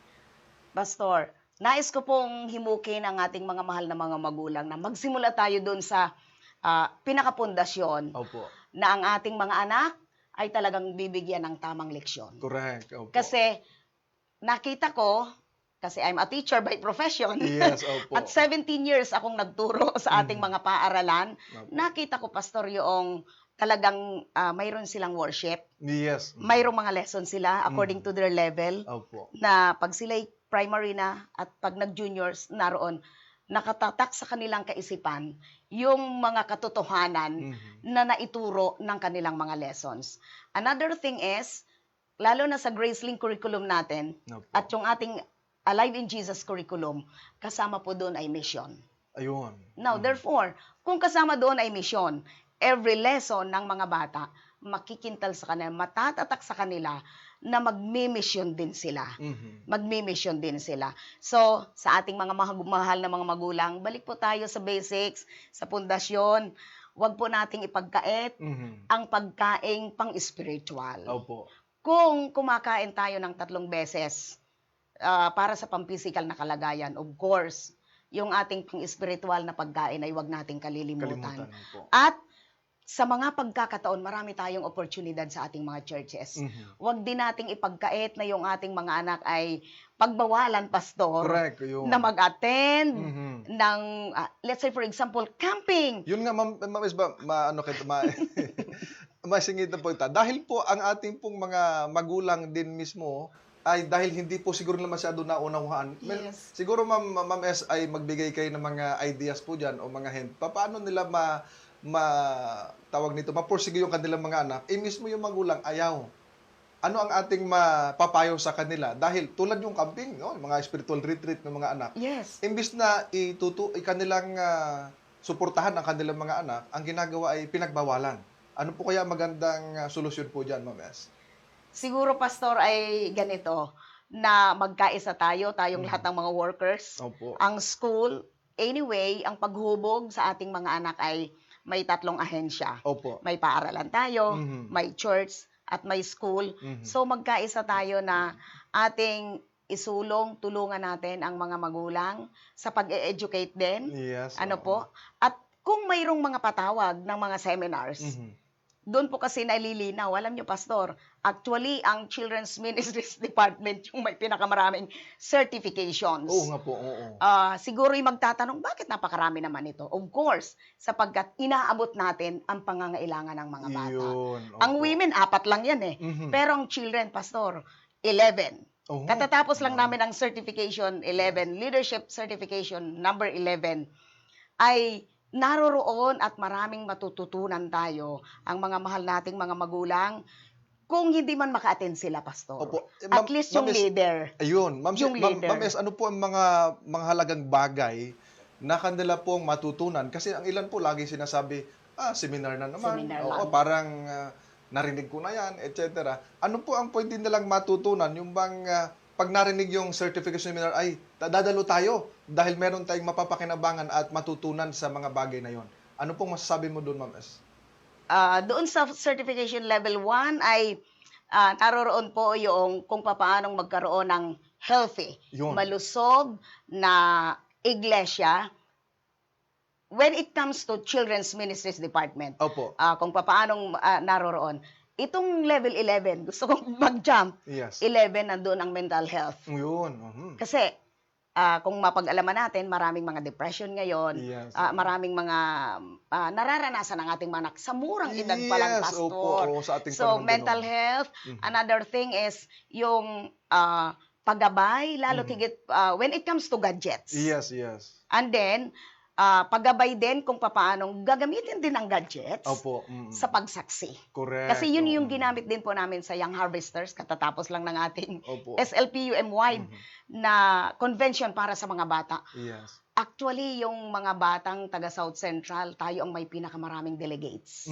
Pastor, nais ko pong himukin ang ating mga mahal na mga magulang na magsimula tayo doon sa pinakapundasyon Opo. na ang ating mga anak ay talagang bibigyan ng tamang leksyon. Correct. Opo. Kasi nakita ko, kasi I'm a teacher by profession, Yes, opo. at 17 years akong nagturo sa ating mga paaralan, Opo. nakita ko, Pastor, yung talagang mayroon silang worship, Yes. mayroong mga lessons sila according to their level, Opo. na pag sila'y primary na at pag nag-juniors naroon, nakatatak sa kanilang kaisipan yung mga katotohanan na naituro ng kanilang mga lessons. Another thing is, lalo na sa GraceLink curriculum natin Opo. at yung ating Alive in Jesus curriculum, kasama po doon ay mission. Ayun. Now, therefore, kung kasama doon ay mission, every lesson ng mga bata, makikintal sa kanila, matatatak sa kanila na magmi-mission din sila. Magmi-mission din sila. So, sa ating mga mahal na mga magulang, balik po tayo sa basics, sa pundasyon. Huwag po nating ipagkait ang pagkaing pang-spiritual. Opo. Kung kumakain tayo ng 3 beses para sa pang-physical na kalagayan, of course, yung ating pang-spiritual na pagkain ay huwag nating kalilimutan. Po. At sa mga pagkakataon, marami tayong oportunidad sa ating mga churches. Huwag din nating ipagkait na yung ating mga anak ay pagbawalan, pastor, Correct. Yun. na mag-attend ng, let's say for example, camping. Yun nga, Ma'am Is, masingit na po ito. Dahil po ang ating pong mga magulang din mismo ay dahil hindi po siguro na masyado naunawahan. Yes. Siguro Ma'am S ay magbigay kayo ng mga ideas po dyan o mga hint. Paano nila tawag nito, mapursige yung kanilang mga anak, mismo yung magulang ayaw. Ano ang ating mapapayo sa kanila? Dahil tulad yung camping, no? Yung mga spiritual retreat ng mga anak, Yes. imbis na kanilang suportahan ang kanilang mga anak, ang ginagawa ay pinagbawalan. Ano po kaya magandang solusyon po dyan, Ma'am S? Siguro, pastor, ay ganito, na magkaisa tayong lahat ng mga workers, Opo. ang school, anyway, ang paghubog sa ating mga anak ay may 3 ahensya. Opo. May paaralan tayo, may church, at may school. So magkaisa tayo na ating isulong, tulungan natin ang mga magulang sa pag-e-educate din. Yes. Ano po? At kung mayroong mga patawag ng mga seminars, doon po kasi nalilinaw. Alam niyo, pastor, actually, ang Children's Ministries Department yung may pinakamaraming certifications. Oo nga po, oo. Siguro yung magtatanong, bakit napakarami naman ito? Of course, sapagkat inaabot natin ang pangangailangan ng mga bata. Yun, Ang opo. women, 4 lang yan eh. Pero ang children, pastor, 11. Oo. Katatapos lang namin ang certification 11, leadership certification number 11, ay naroroon at maraming matututunan tayo ang mga mahal nating mga magulang kung hindi man maka-attend sila, pastor. Opo. At least yung Ma'am S, leader. Ayun. Ma'am Yung leader. S, ano po ang mga halagang bagay na kanila pong matutunan? Kasi ang ilan po lagi sinasabi, seminar na naman. Seminar Oo, lang. parang narinig ko na yan, etc. Ano po ang pwede nilang matutunan? Yung bang pag narinig yung certification seminar, ay dadalo tayo dahil meron tayong mapapakinabangan at matutunan sa mga bagay na yon. Ano pong masasabi mo doon, Ma'am S? Doon sa certification level 1 ay naroroon po yung kung paanong magkaroon ng healthy, Yun. malusog na iglesia when it comes to Children's Ministries Department. Opo. Kung paanong naroroon. Itong level 11, gusto kong mag-jump. Yes. 11, nandoon ang mental health. Yun. Kasi, kung mapag-alaman natin, maraming mga depression ngayon, Yes. maraming mga nararanasan ng ating mga anak sa murang edad pa lang, Yes, pastor. opo, sa ating So, panahon mental din, health. Another thing is yung paggabay, lalo tigit when it comes to gadgets. Yes, yes. And then, paggabay din kung paanong gagamitin din ang gadgets Opo. sa pagsaksi. Correct. Kasi yun yung Oo. ginamit din po namin sa Young Harvesters, katatapos lang ng ating Opo. SLPUM-wide na convention para sa mga bata. Yes. Actually, yung mga batang taga South Central, tayo ang may pinakamaraming delegates.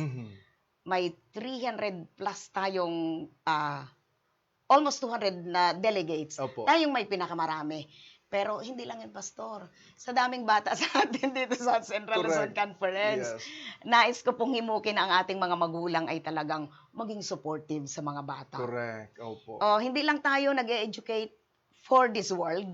May 300 plus tayong, almost 200 na delegates. Opo. Tayong may pinakamarami. Pero hindi lang yan, pastor. Sa daming bata sa atin dito sa Central Luzon Correct. Conference, Yes. nais ko pong himukin ang ating mga magulang ay talagang maging supportive sa mga bata. Correct. Opo. Hindi lang tayo nag-educate for this world,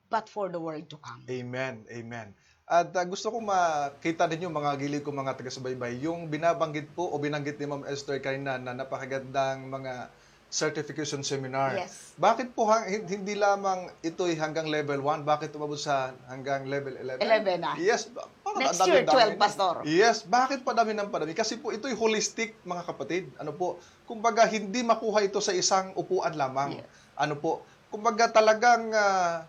but for the world to come. Amen. Amen. At gusto ko makita din yung mga gilid ko mga taga-subaybay, yung binabanggit po o binanggit ni Ma'am Esther kanina na napakagandang mga certification seminar. Yes. Bakit po hindi lamang ito'y hanggang level 1? Bakit umabot sa hanggang level 11? 11 na. Yes. Ano, Next ang year, dami-dami 12, na. Pastor. Yes, bakit padami ng padami? Kasi po ito'y holistic, mga kapatid. Ano po, kumbaga hindi makuha ito sa isang upuan lamang. Yes. Ano po, kumbaga talagang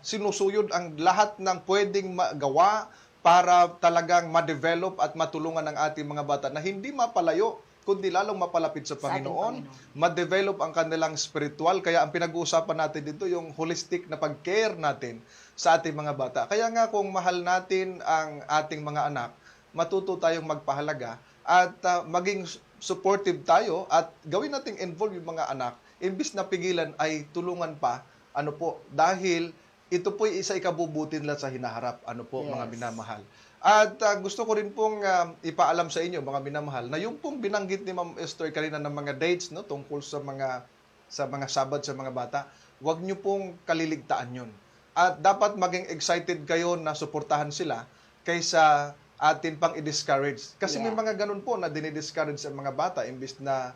sinusuyod ang lahat ng pwedeng magawa para talagang ma-develop at matulungan ang ating mga bata na hindi mapalayo, kundi lalong mapalapit sa Sa ating Panginoon, Panginoon. ma-develop ang kanilang spiritual. Kaya ang pinag-uusapan natin dito, yung holistic na pag-care natin sa ating mga bata. Kaya nga kung mahal natin ang ating mga anak, matuto tayong magpahalaga at maging supportive tayo at gawin nating involve yung mga anak, imbis na pigilan ay tulungan pa, ano po, dahil ito po isa ikabubuti nila sa hinaharap, ano po, mga Yes. minamahal. At gusto ko rin pong ipaalam sa inyo, mga minamahal, na yung pong binanggit ni Ma'am Esther kanina ng mga dates, no, tungkol sa mga sabad sa mga bata, huwag nyo pong kaliligtaan yun. At dapat maging excited kayo na suportahan sila kaysa atin pang i-discourage. Kasi may Yeah. mga ganun po na dinidiscourage sa mga bata imbis na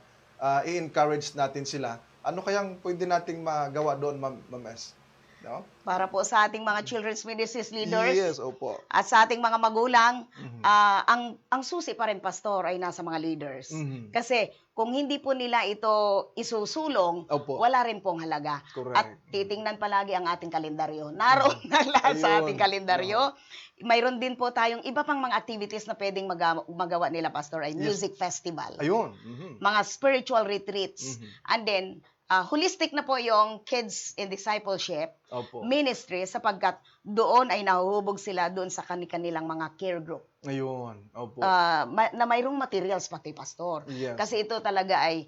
i-encourage natin sila. Ano kayang pwede nating magawa doon, Ma'am S? No? Para po sa ating mga children's ministries leaders Yes, opo. at sa ating mga magulang, Mhm. ang susi pa rin, Pastor, ay nasa mga leaders. Mhm. Kasi kung hindi po nila ito isusulong, Opo. wala rin pong halaga. Correct. At titingnan palagi ang ating kalendaryo. Naroon na lahat sa Ayun. ating kalendaryo. Mayroon din po tayong iba pang mga activities na pwedeng magawa nila, Pastor, ay Yes. music festival, Ayun. Mhm. mga spiritual retreats, Mhm. and then holistic na po yung kids in discipleship Opo. ministry, sapagkat doon ay nahuhubog sila doon sa kanilang mga care group. Ayun. Opo. Na mayroong materials pati, Pastor. Yes. Kasi ito talaga ay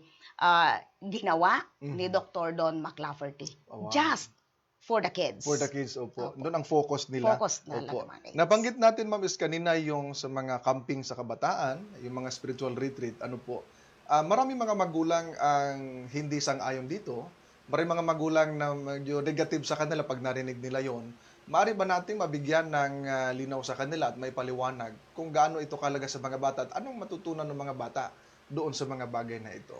ginawa ni Mhm. Dr. Don McLafferty. Oh, wow. Just for the kids. For the kids, opo. Opo. Doon ang focus nila. Focus na Opo. lang naman. Nabanggit natin, Ma'am, is kanina yung sa mga camping sa kabataan, yung mga spiritual retreat, ano po. Maraming mga magulang ang hindi sang-ayon dito. Maraming mga magulang na medyo negative sa kanila pag narinig nila yon. Maaari ba nating mabigyan ng linaw sa kanila at may paliwanag kung gaano ito kalaga sa mga bata at anong matutunan ng mga bata doon sa mga bagay na ito?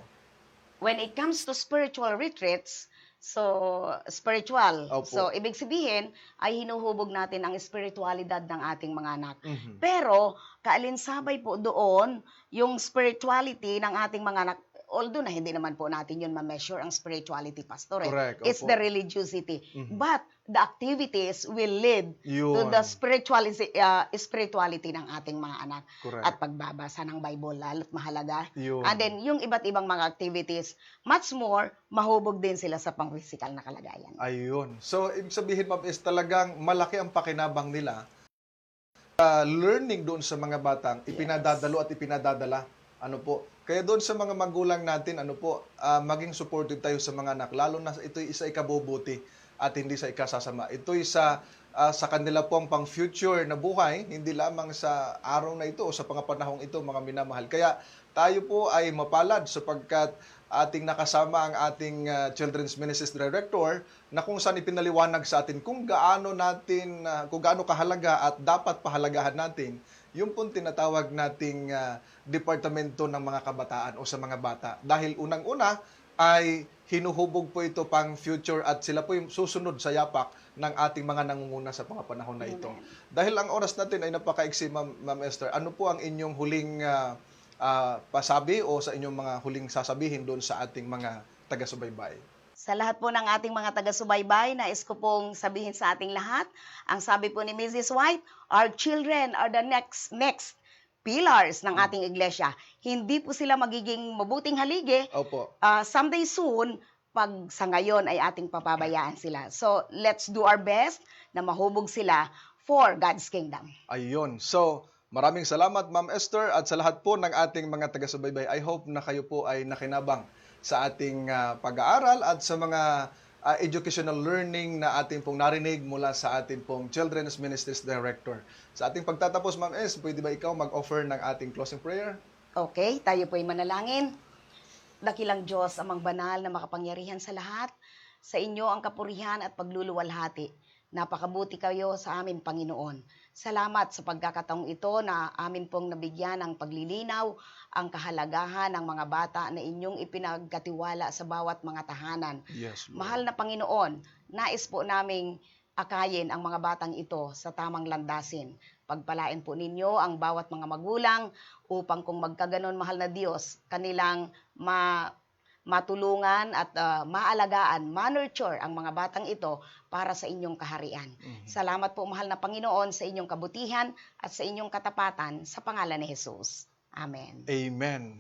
When it comes to spiritual retreats, so spiritual. Opo. So ibig sabihin ay hinuhubog natin ang espiritualidad ng ating mga anak. Mhm. Pero kaalinsabay po doon yung spirituality ng ating mga anak. Although na hindi naman po natin yun ma-measure ang spirituality, Pastor. Correct, It's opo. the religiosity. Mhm. But the activities will lead to Yun. the spirituality ng ating mga anak. Correct. At pagbabasa ng Bible, lalo't mahalaga. Yun. And then, yung iba't ibang mga activities, much more, mahubog din sila sa pang-physical na kalagayan. Ayun. So, ibig sabihin, Ma'am, is talagang malaki ang pakinabang nila learning doon sa mga batang ipinadadalo at ipinadadala. Ano po? Kaya doon sa mga magulang natin, ano po, maging supportive tayo sa mga anak. Lalo na ito'y isa ikabubuti at hindi sa ikasasama. Ito'y sa kanila pong pang-future na buhay, hindi lamang sa araw na ito o sa panahong ito, mga minamahal. Kaya tayo po ay mapalad sapagkat ating nakasama ang ating Children's Ministries Director na kung saan ipinaliwanag sa atin kung gaano kahalaga at dapat pahalagahan natin yung pong tinatawag nating departamento ng mga kabataan o sa mga bata. Dahil unang-una ay hinuhubog po ito pang future at sila po yung susunod sa yapak ng ating mga nangunguna sa mga panahon na ito. Amen. Dahil ang oras natin ay napakaiksi, Ma'am Esther, ano po ang inyong huling pasabi o sa inyong mga huling sasabihin doon sa ating mga taga-subaybay? Sa lahat po ng ating mga taga-subaybay, nais ko pong sabihin sa ating lahat, ang sabi po ni Mrs. White, our children are the next pillars ng ating iglesia. Hindi po sila magiging mabuting haligi. Opo. Someday soon, pag sa ngayon ay ating papabayaan sila. So, let's do our best na mahubog sila for God's kingdom. Ayun. So, maraming salamat, Ma'am Esther, at sa lahat po ng ating mga taga-subaybay. I hope na kayo po ay nakinabang sa ating pag-aaral at sa mga educational learning na ating pong narinig mula sa ating pong Children's Ministries Director. Sa ating pagtatapos, Ma'am S, pwede ba ikaw mag-offer ng ating closing prayer? Okay, tayo po'y manalangin. Dakilang Diyos, amang banal na makapangyarihan sa lahat, sa inyo ang kapurihan at pagluluwalhati. Napakabuti kayo sa amin, Panginoon. Salamat sa pagkakataong ito na amin pong nabigyan ng paglilinaw ang kahalagahan ng mga bata na inyong ipinagkatiwala sa bawat mga tahanan. Yes, Lord. Mahal na Panginoon, nais po naming akayin ang mga batang ito sa tamang landasin. Pagpalain po ninyo ang bawat mga magulang upang kung magkaganon mahal na Diyos, kanilang matulungan at maalagaan, manurture ang mga batang ito para sa inyong kaharian. Salamat po mahal na Panginoon sa inyong kabutihan at sa inyong katapatan sa pangalan ni Jesus. Amen. Amen.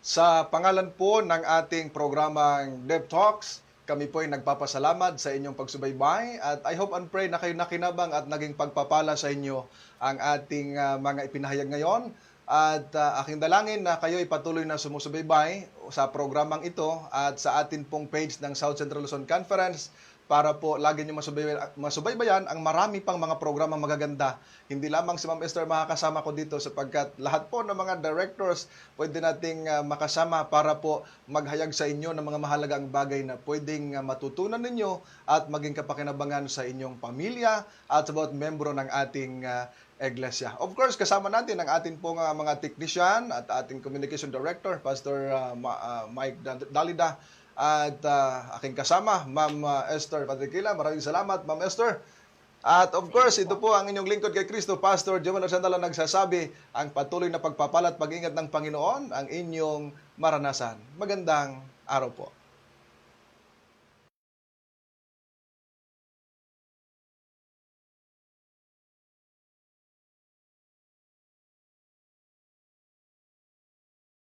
Sa pangalan po ng ating programang Dev Talks, kami po ay nagpapasalamat sa inyong pagsubaybay at I hope and pray na kayo nakinabang at naging pagpapala sa inyo ang ating mga ipinahayag ngayon. At aking dalangin na kayo ay patuloy na sumusubaybay sa programang ito at sa atin pong page ng South Central Luzon Conference para po lagi nyo masubaybayan ang marami pang mga programang magaganda. Hindi lamang si Ma'am Esther makakasama ko dito sapagkat lahat po ng mga directors pwede nating makasama para po maghayag sa inyo ng mga mahalagang bagay na pwedeng matutunan ninyo at maging kapakinabangan sa inyong pamilya at sa bawat membro ng ating Iglesia. Of course, kasama natin ang ating pong mga technician at ating communication director, Pastor Mike Dalida, at aking kasama, Ma'am Esther Patriquila. Maraming salamat, Ma'am Esther. At of course, ito po ang inyong lingkod kay Kristo, Pastor Joel Arsandala, nagsasabi, ang patuloy na pagpapala at pag-ingat ng Panginoon ang inyong maranasan. Magandang araw po.